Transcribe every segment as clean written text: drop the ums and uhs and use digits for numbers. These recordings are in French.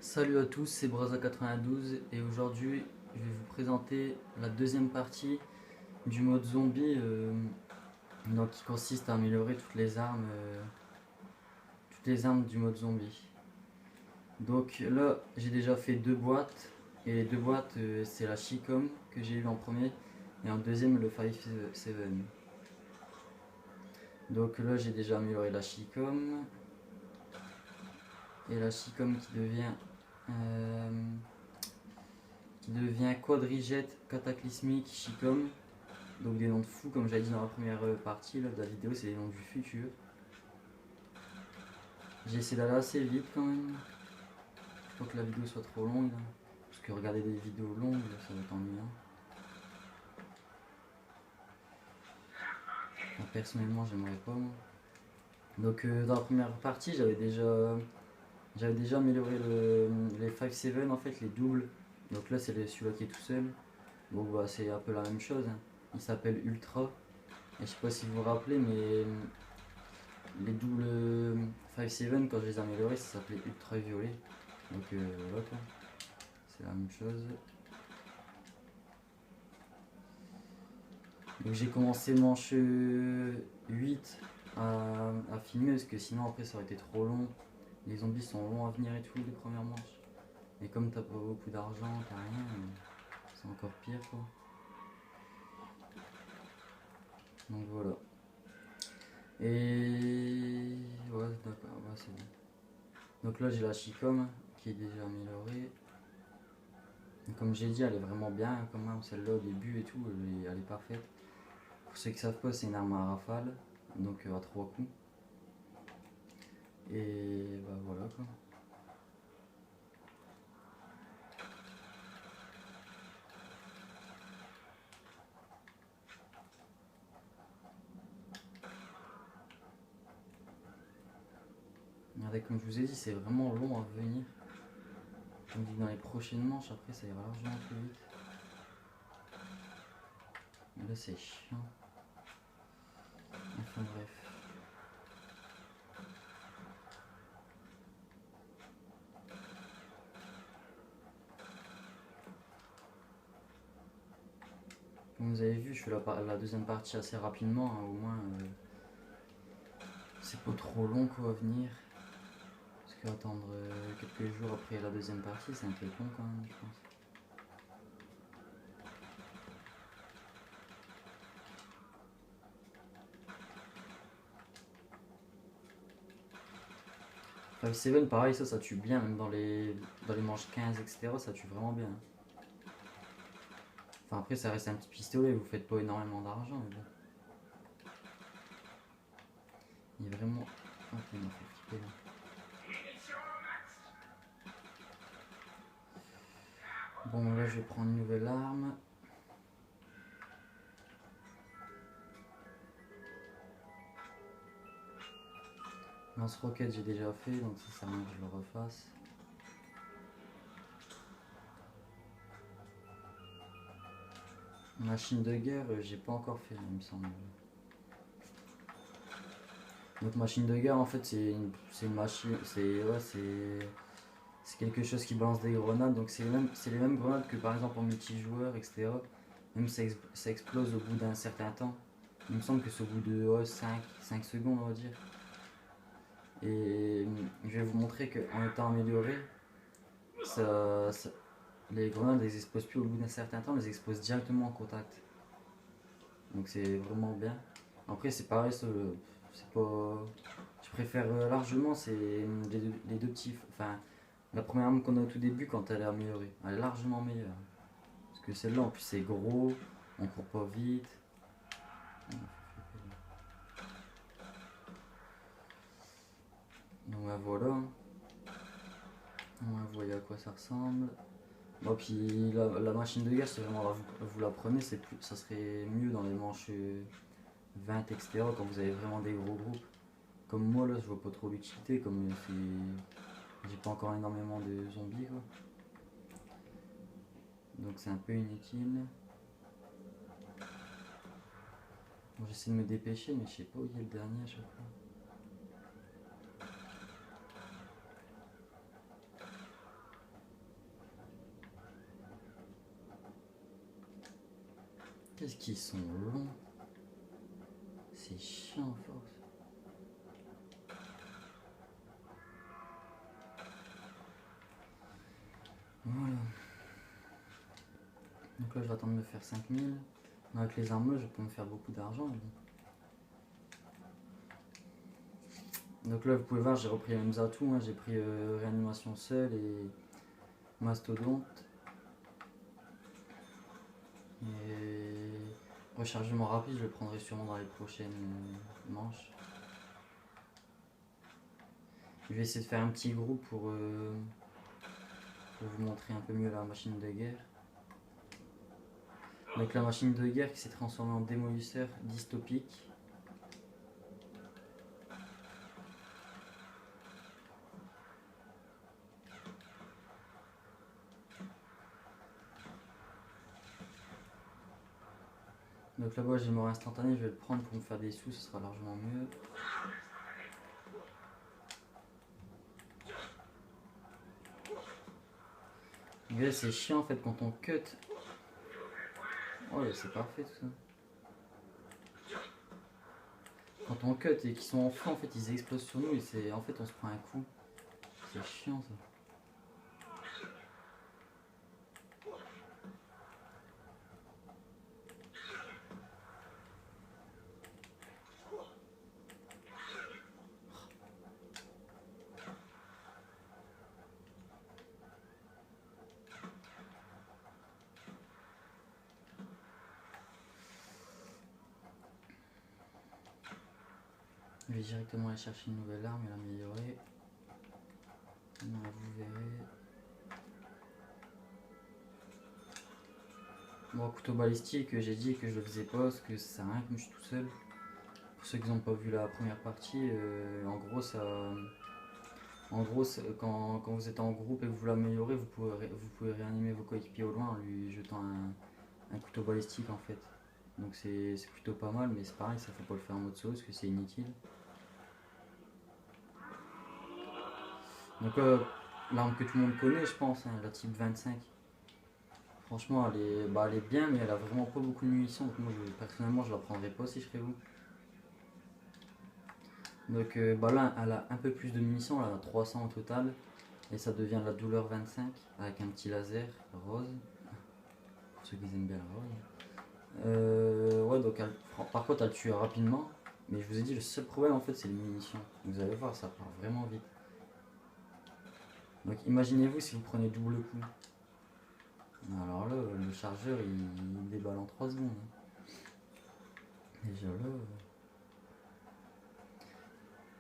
Salut à tous, c'est Braza92 et aujourd'hui je vais vous présenter la deuxième partie du mode zombie qui consiste à améliorer toutes les armes du mode zombie. Donc là j'ai déjà fait deux boîtes et les deux boîtes c'est la Chicom que j'ai eu en premier et en deuxième le 5-7. Donc là j'ai déjà amélioré la Chicom et la Chicom euh, qui devient quadrigette cataclysmique Chicom. Donc des noms de fous, comme j'avais dit dans la première partie là, de la vidéo, c'est des noms du futur. J'ai essayé d'aller assez vite quand même, pour que la vidéo soit trop longue. Là. Parce que regarder des vidéos longues, ça va être ennuyant. Enfin, personnellement, j'aimerais pas moi. Donc dans la première partie, j'avais déjà amélioré les 5-7 en fait, les doubles. Donc là, c'est celui-là qui est tout seul. Donc bah, c'est un peu la même chose. Hein. Il s'appelle Ultra. Et je sais pas si vous vous rappelez, mais les doubles 5-7, quand je les ai améliorés, ça s'appelait Ultra Violet. Donc voilà quoi, c'est la même chose. Donc j'ai commencé manche 8 à filmer parce que sinon après ça aurait été trop long. Les zombies sont longs à venir et tout les premières manches. Et comme t'as pas beaucoup d'argent, t'as rien, c'est encore pire quoi. Donc voilà. Et ouais d'accord, ouais, c'est bon. Donc là j'ai la Chicom qui est déjà améliorée. Comme j'ai dit, elle est vraiment bien, comme même celle-là au début et tout, elle est parfaite. Pour ceux qui savent pas, c'est une arme à rafale, donc à 3 coups. Et bah voilà quoi. Regardez, comme je vous ai dit, c'est vraiment long à venir. Comme dit, dans les prochaines manches, après ça ira largement plus vite. Mais là c'est chiant. Enfin bref. Comme vous avez vu, je fais la deuxième partie assez rapidement, hein, au moins c'est pas trop long quoi à venir. Parce qu'attendre quelques jours après la deuxième partie, c'est un peu long quand même, je pense. Five Seven, pareil, ça tue bien, même dans les manches 15, etc. Ça tue vraiment bien. Enfin, après, ça reste un petit pistolet, vous faites pas énormément d'argent, mais bon. Il est vraiment. Ah, il m'a fait flipper là. Bon, là, je vais prendre une nouvelle arme. Lance-roquette, j'ai déjà fait, donc ça sert à rien que je le refasse. Machine de guerre, j'ai pas encore fait, il me semble. Donc machine de guerre, en fait, c'est une machine, c'est quelque chose qui balance des grenades. Donc c'est les mêmes grenades que par exemple en multijoueur, etc. Même ça explose au bout d'un certain temps. Il me semble que c'est au bout de 5 secondes, on va dire. Et je vais vous montrer qu'en étant amélioré, les grenades elles explosent plus au bout d'un certain temps, elles explosent directement en contact. Donc c'est vraiment bien. Après c'est pareil, c'est pas. Je préfère largement c'est les deux petits. Enfin, la première arme qu'on a au tout début quand elle est améliorée. Elle est largement meilleure. Parce que celle-là en plus c'est gros, on court pas vite. Donc voilà. Vous voyez à quoi ça ressemble. Bon, puis la machine de guerre, c'est vraiment vous la prenez, ça serait mieux dans les manches 20, etc. Quand vous avez vraiment des gros groupes. Comme moi là, je vois pas trop l'utilité, comme j'ai pas encore énormément de zombies quoi. Donc c'est un peu inutile. Bon, j'essaie de me dépêcher, mais je sais pas où il y a le dernier à chaque fois. Qu'est-ce qu'ils sont longs. C'est chiant à force. Voilà. Donc là je vais attendre de me faire 5000. Avec les armes je peux me faire beaucoup d'argent. Donc là vous pouvez voir j'ai repris les mêmes atouts. Hein. J'ai pris réanimation seule et mastodonte. Et rechargement rapide je le prendrai sûrement dans les prochaines manches. Je vais essayer de faire un petit groupe pour vous montrer un peu mieux la machine de guerre. Donc la machine de guerre qui s'est transformée en démolisseur dystopique. Donc là-bas j'ai mort instantané, je vais le prendre pour me faire des sous, ce sera largement mieux. Mais c'est chiant en fait quand on cut. Oh là c'est parfait tout ça. Quand on cut et qu'ils sont en feu en fait ils explosent sur nous et c'est en fait on se prend un coup. C'est chiant ça. Je vais directement aller chercher une nouvelle arme et l'améliorer. Vous verrez. Bon, couteau balistique, j'ai dit que je le faisais pas parce que ça sert à rien que je suis tout seul. Pour ceux qui n'ont pas vu la première partie, en gros, quand vous êtes en groupe et que vous l'améliorez, vous pouvez réanimer vos coéquipiers au loin en lui jetant un couteau balistique en fait. Donc c'est plutôt pas mal, mais c'est pareil, ça faut pas le faire en mode solo parce que c'est inutile. Donc l'arme que tout le monde connaît, je pense, hein, la type 25. Franchement, elle est bien, mais elle a vraiment pas beaucoup de munitions. Donc moi, personnellement, je la prendrais pas si je serais vous. Donc là, elle a un peu plus de munitions, elle en a 300 au total. Et ça devient la douleur 25 avec un petit laser rose. Pour ceux qui aiment bien la rose. Ouais, donc par contre, elle tue rapidement. Mais je vous ai dit, le seul problème en fait, c'est les munitions. Vous allez voir, ça part vraiment vite. Donc imaginez-vous si vous prenez double coup. Alors là, le chargeur il déballe en 3 secondes. Déjà là.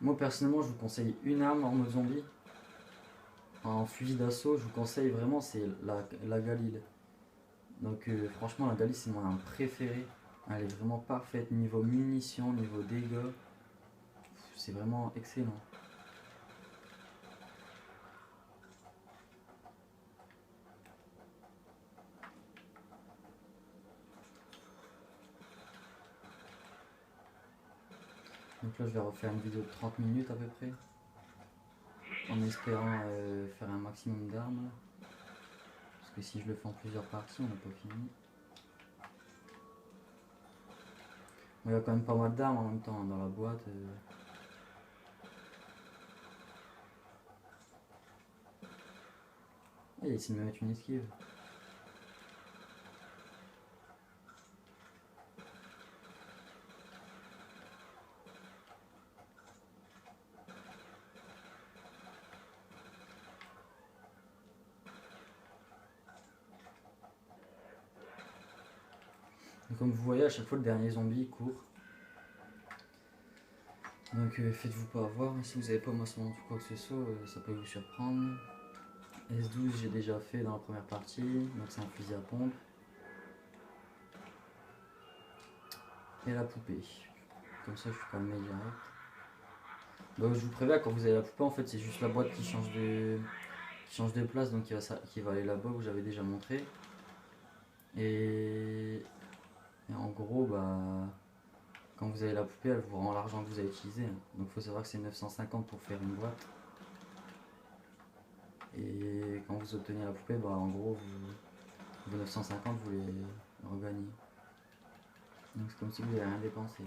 Moi personnellement, je vous conseille une arme en mode zombie. En fusil d'assaut, je vous conseille vraiment, c'est la Galil. Donc franchement, la Galil, c'est mon arme préférée. Elle est vraiment parfaite niveau munitions, niveau dégâts. C'est vraiment excellent. Donc là, je vais refaire une vidéo de 30 minutes à peu près. En espérant faire un maximum d'armes. Parce que si je le fais en plusieurs parties, on n'a pas fini. Il y a quand même pas mal d'armes en même temps dans la boîte. Il essaie de me mettre une esquive. Donc, comme vous voyez, à chaque fois le dernier zombie court. Donc faites-vous pas avoir, si vous n'avez pas massement ou quoi que ce soit, ça peut vous surprendre. S12 j'ai déjà fait dans la première partie, donc c'est un fusil à pompe. Et la poupée. Comme ça je suis pas le direct. Donc je vous préviens, quand vous avez la poupée, en fait c'est juste la boîte qui change de place, donc qui va aller là-bas où j'avais déjà montré. Et en gros, quand vous avez la poupée, elle vous rend l'argent que vous avez utilisé. Donc il faut savoir que c'est 950 pour faire une boîte. Et quand vous obtenez la poupée, en gros, vos 950, vous les regagnez. Donc c'est comme si vous n'avez rien dépensé.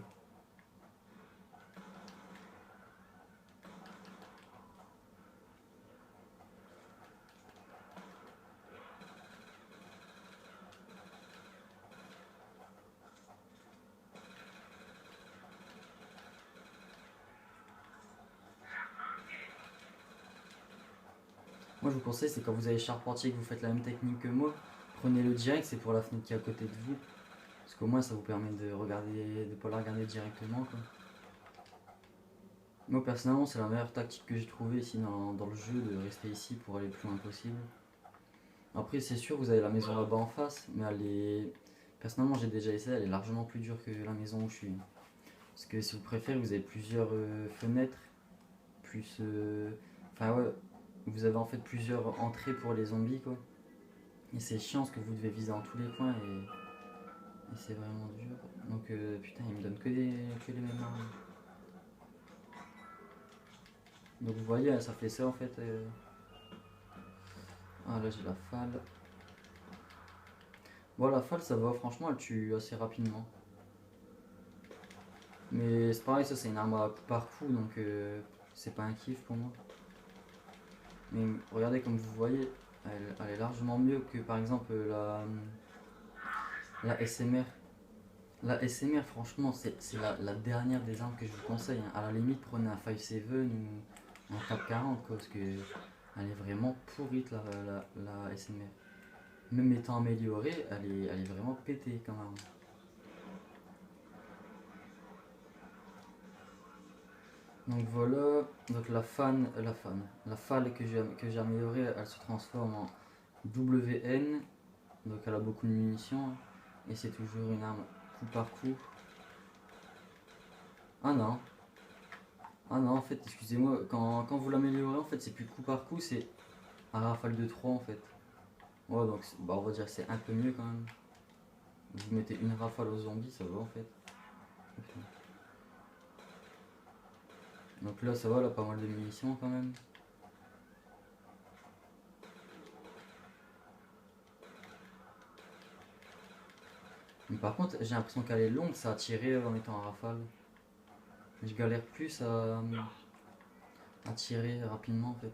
Moi je vous conseille, c'est quand vous avez charpentier que vous faites la même technique que moi, prenez le direct, c'est pour la fenêtre qui est à côté de vous. Parce qu'au moins ça vous permet de regarder, de pas la regarder directement quoi. Moi personnellement c'est la meilleure tactique que j'ai trouvée ici dans le jeu, de rester ici pour aller le plus loin possible. Après c'est sûr vous avez la maison là-bas en face, mais elle est... Personnellement j'ai déjà essayé, elle est largement plus dure que la maison où je suis. Parce que si vous préférez vous avez plusieurs fenêtres, plus... Enfin ouais, vous avez en fait plusieurs entrées pour les zombies quoi. Et c'est chiant parce que vous devez viser dans tous les coins et c'est vraiment dur. Donc putain il me donne que les mêmes armes. Donc vous voyez ça fait ça en fait. Ah là j'ai la falle. Bon la falle ça va, franchement elle tue assez rapidement. Mais c'est pareil, ça c'est une arme à coup par coup donc c'est pas un kiff pour moi. Mais regardez comme vous voyez, elle est largement mieux que par exemple la SMR. La SMR franchement c'est la dernière des armes que je vous conseille. Hein. À la limite prenez un 5.7 ou un Cap 40 quoi, parce que elle est vraiment pourrite la SMR. Même étant améliorée, elle est vraiment pétée quand même. Donc voilà, donc la falle que j'ai améliorée, elle se transforme en WN, donc elle a beaucoup de munitions, hein, et c'est toujours une arme coup par coup. Ah non, ah non en fait, excusez-moi, quand vous l'améliorez en fait c'est plus coup par coup, c'est un rafale de 3 en fait. Ouais donc bah, on va dire que c'est un peu mieux quand même. Vous mettez une rafale aux zombies, ça va en fait. Donc là ça va, là pas mal de munitions quand même. Mais par contre j'ai l'impression qu'elle est longue, ça a tiré en étant en rafale. Je galère plus à tirer rapidement en fait.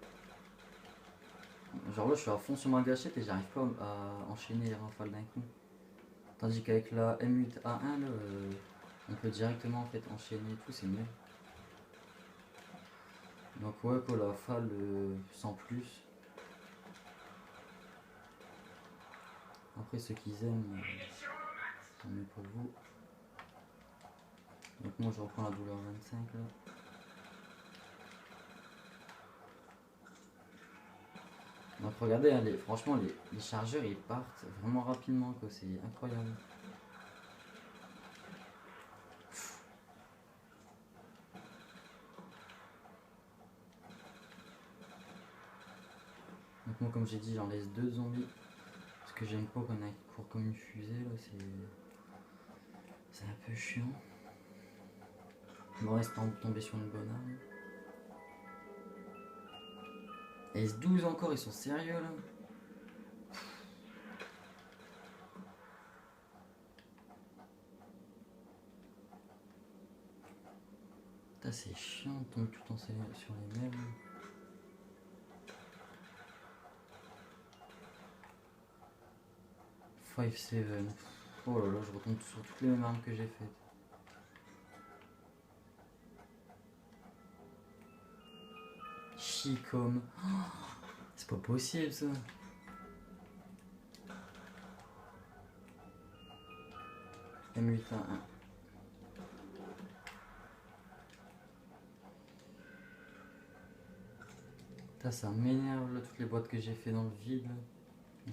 Genre là je suis à fond sur ma gâchette et j'arrive pas à enchaîner les rafales d'un coup. Tandis qu'avec la M8A1 là, on peut directement en fait enchaîner et tout, c'est mieux. Donc ouais quoi, la rafale sans plus. Après ceux qui aiment, tant mieux pour vous. Donc moi je reprends la douleur 25 là. Donc regardez, hein, franchement les chargeurs ils partent vraiment rapidement quoi, c'est incroyable. Donc moi comme j'ai dit j'en laisse 2 zombies. Parce que j'aime pas qu'on court comme une fusée là, c'est un peu chiant. Bon, reste tomber sur une bonne arme. Et S12 encore, ils sont sérieux là. Putain, c'est chiant de tomber tout le temps sur les mêmes. Five Seven. Oh là là, je retombe sur toutes les mêmes armes que j'ai faites. Chicom. Oh, c'est pas possible ça. M8A1. Putain, ça m'énerve là, toutes les boîtes que j'ai fait dans le vide.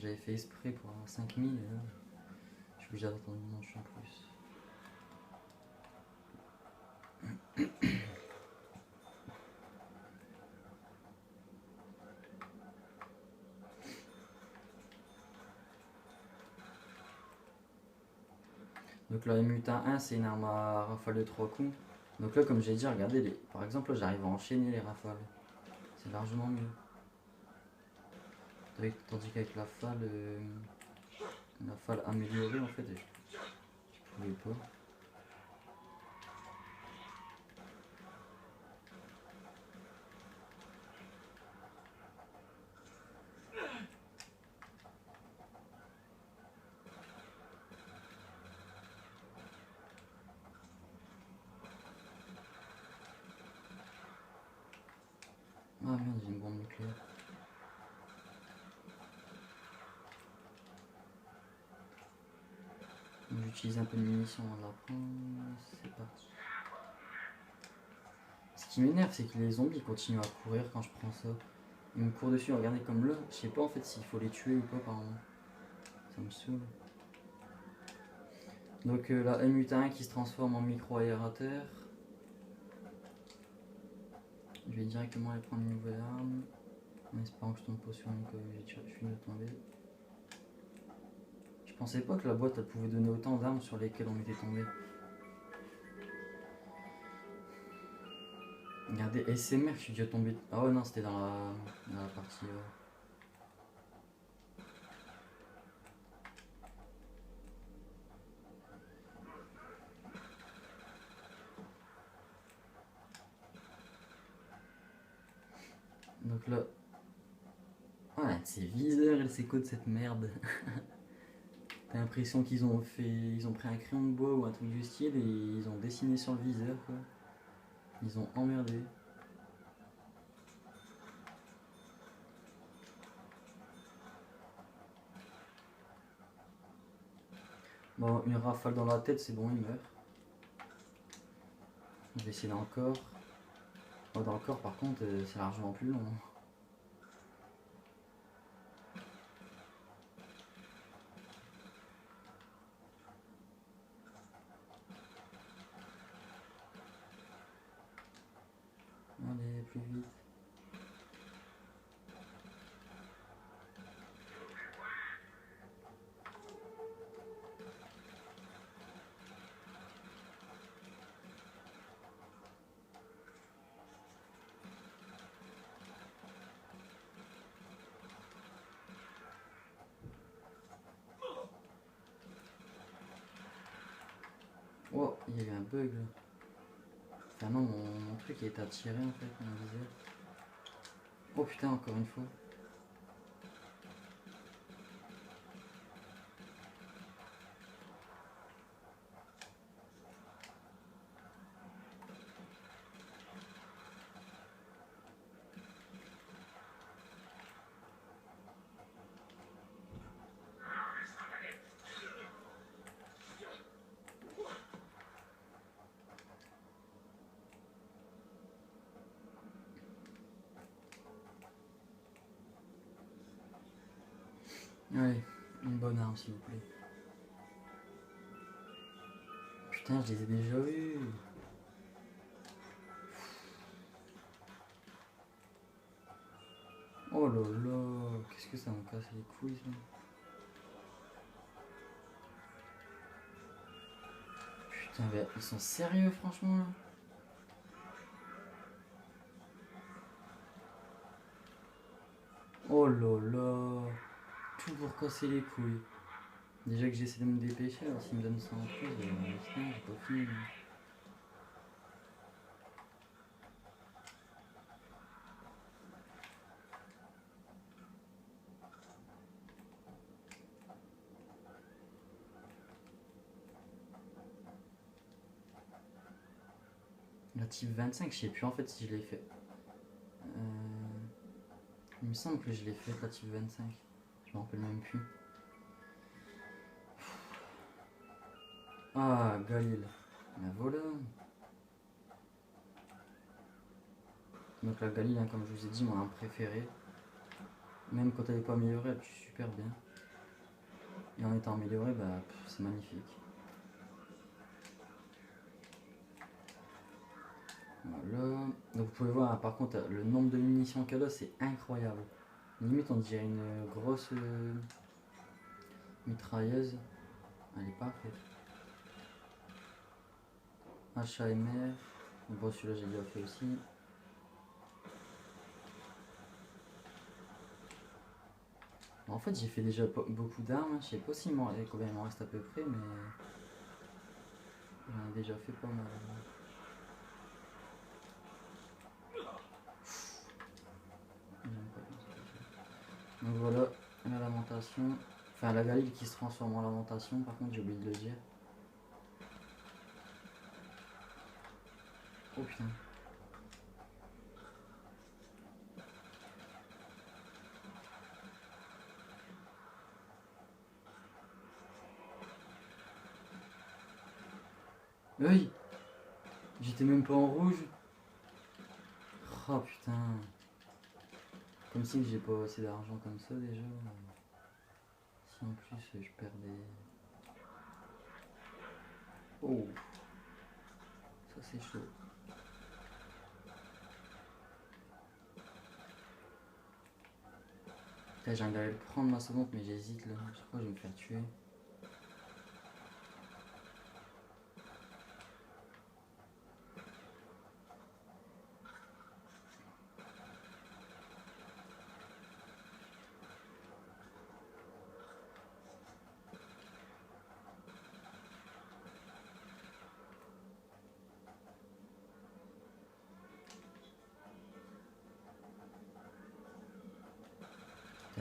J'avais fait exprès pour avoir 5000 et là, je suis obligé d'attendre une manche en plus. Donc la M8A1 c'est une arme à rafale de 3 coups. Donc là comme j'ai dit, regardez, par exemple là j'arrive à enchaîner les rafales. C'est largement mieux. Tandis qu'avec la falle améliorée en fait, je pouvais pas. Ah merde, j'ai une bombe nucléaire. J'utilise un peu de munitions avant de la prendre. C'est parti. Ce qui m'énerve, c'est que les zombies continuent à courir quand je prends ça. Ils me courent dessus, regardez comme là. Je sais pas en fait s'il faut les tuer ou pas par moment. Ça me saoule. Donc la M81 qui se transforme en micro-aérateur. Je vais directement aller prendre une nouvelle arme. En espérant que je tombe pas sur une que je suis de tomber. Je pensais pas que la boîte elle pouvait donner autant d'armes sur lesquelles on était tombé. Regardez, SMR, je suis déjà tombé. Ah ouais, non, c'était dans la partie. Donc là. Ouais, c'est viseur, elle sait quoi de cette merde. T'as l'impression qu'ils ont fait. Ils ont pris un crayon de bois ou un truc du style et ils ont dessiné sur le viseur quoi. Ils ont emmerdé. Bon, une rafale dans la tête, c'est bon, il meurt. Je vais essayer dans le corps. Oh, dans le corps, par contre, c'est largement plus long. Allez, plus vite. Oh, il y a eu un bug là. Enfin non, mon truc a été attiré en fait, mon viseur. Oh putain, encore une fois. Allez, une bonne arme s'il vous plaît. Putain, je les ai déjà eus. Oh là là, qu'est-ce que ça me casse les couilles ça. Putain, mais ils sont sérieux franchement là. Oh là là, tout pour casser les couilles. Déjà que j'essaie de me dépêcher, alors s'ils me donnent ça en plus, putain, j'ai pas fini. La type 25, je sais plus en fait si je l'ai fait. Il me semble que je l'ai fait la type 25. Je m'en rappelle même plus. Ah, Galil. Ben voilà. Donc la Galil, hein, comme je vous ai dit, mon arme préférée. Même quand elle n'est pas améliorée, elle tue super bien. Et en étant améliorée, bah, c'est magnifique. Voilà. Donc vous pouvez voir, hein, par contre, le nombre de munitions qu'elle a, c'est incroyable. Limite, on dirait une grosse mitrailleuse. Elle est parfaite. HAMR. Bon, celui-là, j'ai déjà fait aussi. En fait, j'ai fait déjà beaucoup d'armes. Je sais pas si combien il m'en reste à peu près, mais j'en ai déjà fait pas mal. Donc voilà, la lamentation. Enfin, la Galil qui se transforme en lamentation, par contre, j'ai oublié de le dire. Oh putain. Oui, j'étais même pas en rouge. Oh putain. Comme si j'ai pas assez d'argent comme ça déjà. Si en plus je perds des... Oh, ça c'est chaud. Putain, j'ai envie d'aller le prendre ma seconde mais j'hésite là. Je crois que je vais me faire tuer.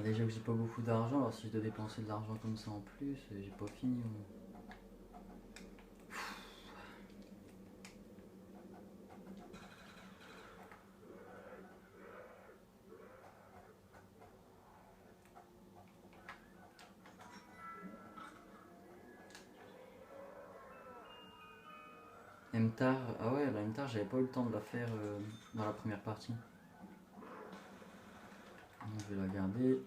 Déjà que j'ai pas beaucoup d'argent, alors si je dois dépenser de l'argent comme ça en plus, j'ai pas fini. MTAR, ah ouais, la MTAR, j'avais pas eu le temps de la faire dans la première partie. Donc, je vais la garder.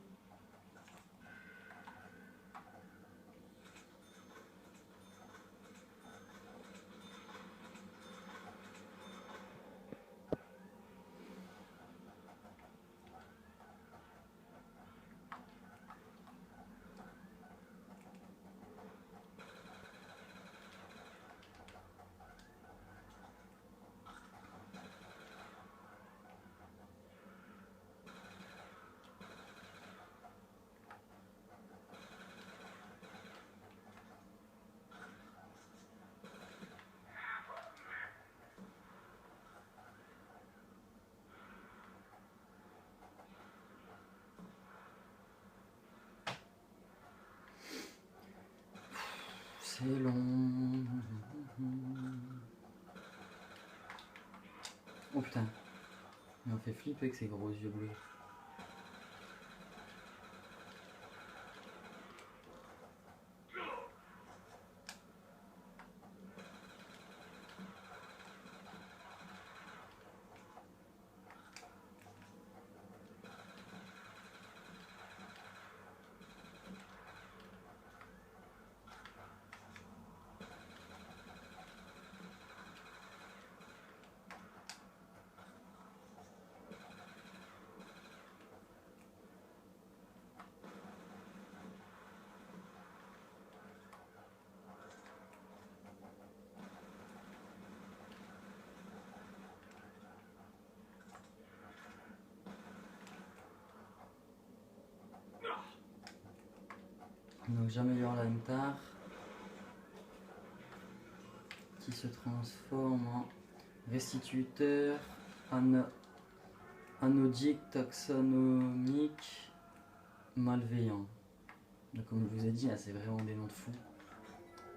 C'est long. Oh putain, il m'a fait flipper avec ses gros yeux bleus. Donc j'améliore la MTAR qui se transforme en restituteur anodique taxonomique malveillant. Donc comme je vous ai dit, c'est vraiment des noms de fous.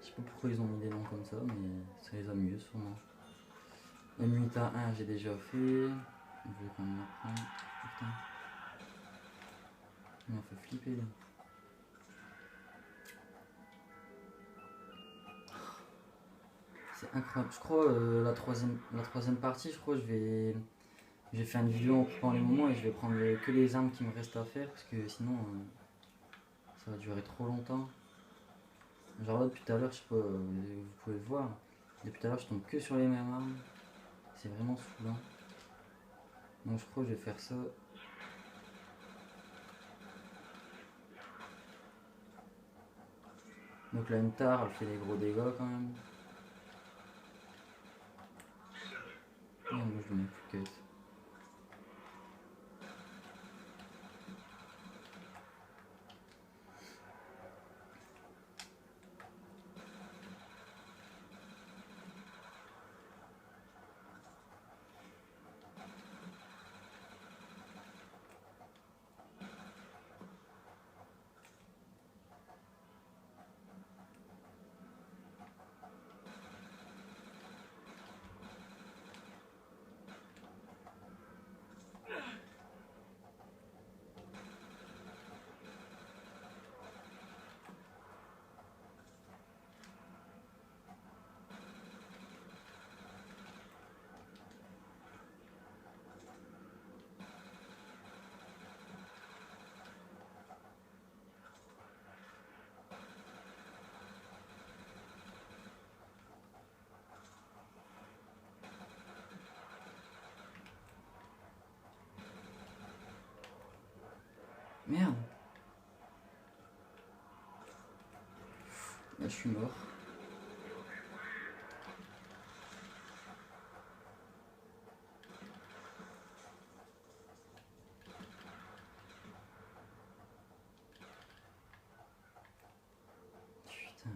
Je sais pas pourquoi ils ont mis des noms comme ça, mais ça les amuse sûrement. M8A1 j'ai déjà fait. Je vais quand même apprendre. Putain. Il m'a fait flipper là. C'est incroyable. Je crois la troisième partie, je crois que je vais faire une vidéo en coupant les moments et je vais prendre que les armes qui me restent à faire parce que sinon ça va durer trop longtemps. Genre là depuis tout à l'heure, je sais pas, vous pouvez le voir. Depuis tout à l'heure je tombe que sur les mêmes armes. C'est vraiment saoulant. Donc je crois que je vais faire ça. Donc la MTAR elle fait des gros dégâts quand même. Et moi je lui mets plus que. Merde. Là je suis mort. Putain.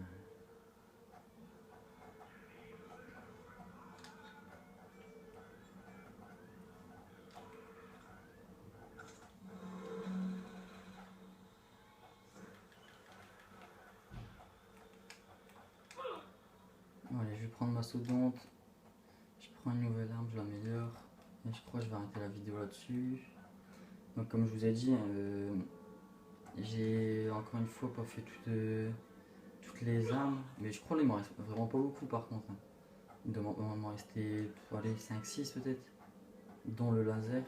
Bon, allez, je vais prendre ma saudante. Je prends une nouvelle arme, je l'améliore. Et je crois que je vais arrêter la vidéo là-dessus. Donc comme je vous ai dit, j'ai encore une fois pas fait toutes les armes. Mais je crois qu'il m'en reste vraiment pas beaucoup par contre. Hein. Il doit m'en rester 5-6 peut-être. Dont le laser.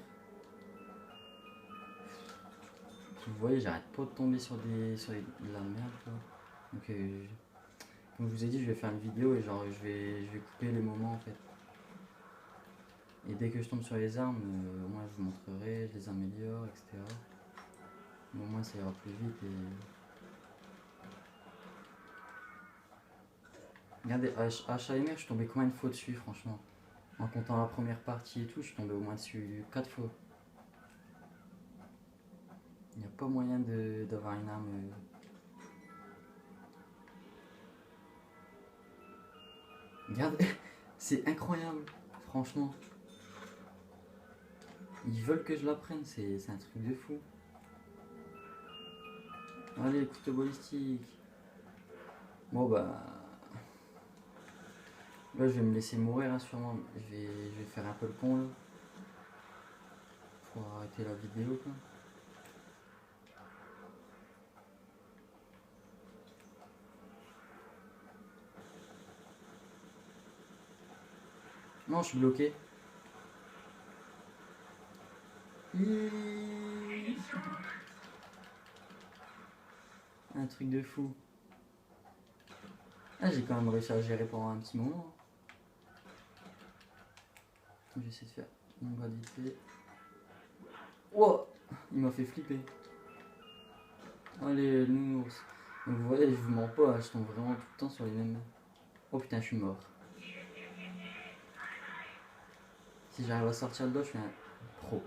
Vous voyez, j'arrête pas de tomber sur de la merde quoi. Donc comme je vous ai dit, je vais faire une vidéo et genre je vais couper les moments en fait. Et dès que je tombe sur les armes, au moins je vous montrerai, je les améliore, etc. Mais au moins ça ira plus vite et... Regardez, HAMR, je suis tombé combien de fois dessus franchement. En comptant la première partie et tout, je suis tombé au moins dessus 4 fois. Il n'y a pas moyen d'avoir une arme... Regardez, c'est incroyable, franchement. Ils veulent que je la prenne, c'est un truc de fou. Allez, couteau balistique. Bon bah... Là je vais me laisser mourir hein, sûrement. Je vais faire un peu le con là. Faut arrêter la vidéo quoi. Non, je suis bloqué. Un truc de fou. Ah, j'ai quand même réussi à gérer pendant un petit moment. Je vais essayer de faire une boîte vite fait. Wow, il m'a fait flipper. Allez, le nounours. Donc vous voyez, je vous mens pas, je tombe vraiment tout le temps sur les mêmes. Oh putain, je suis mort. Si j'arrive à sortir de là, je suis un pro.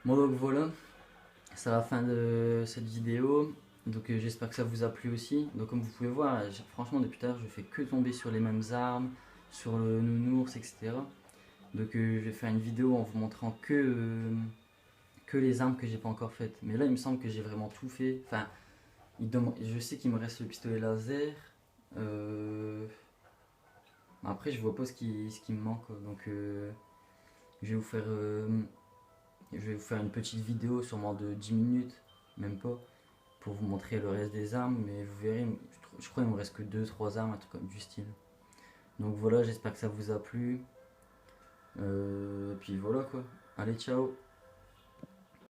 Bon donc voilà, c'est la fin de cette vidéo. Donc j'espère que ça vous a plu aussi. Donc comme vous pouvez voir, franchement depuis tout à l'heure, je fais que tomber sur les mêmes armes, sur le nounours, etc. Donc je vais faire une vidéo en vous montrant que les armes que j'ai pas encore faites. Mais là il me semble que j'ai vraiment tout fait. Enfin, je sais qu'il me reste le pistolet laser. Après je vois pas ce qui me manque. Donc je vais vous faire une petite vidéo sûrement de 10 minutes, même pas, pour vous montrer le reste des armes. Mais vous verrez, je crois qu'il me reste que 2-3 armes, un truc comme du style. Donc voilà, j'espère que ça vous a plu. Puis voilà quoi. Allez, ciao.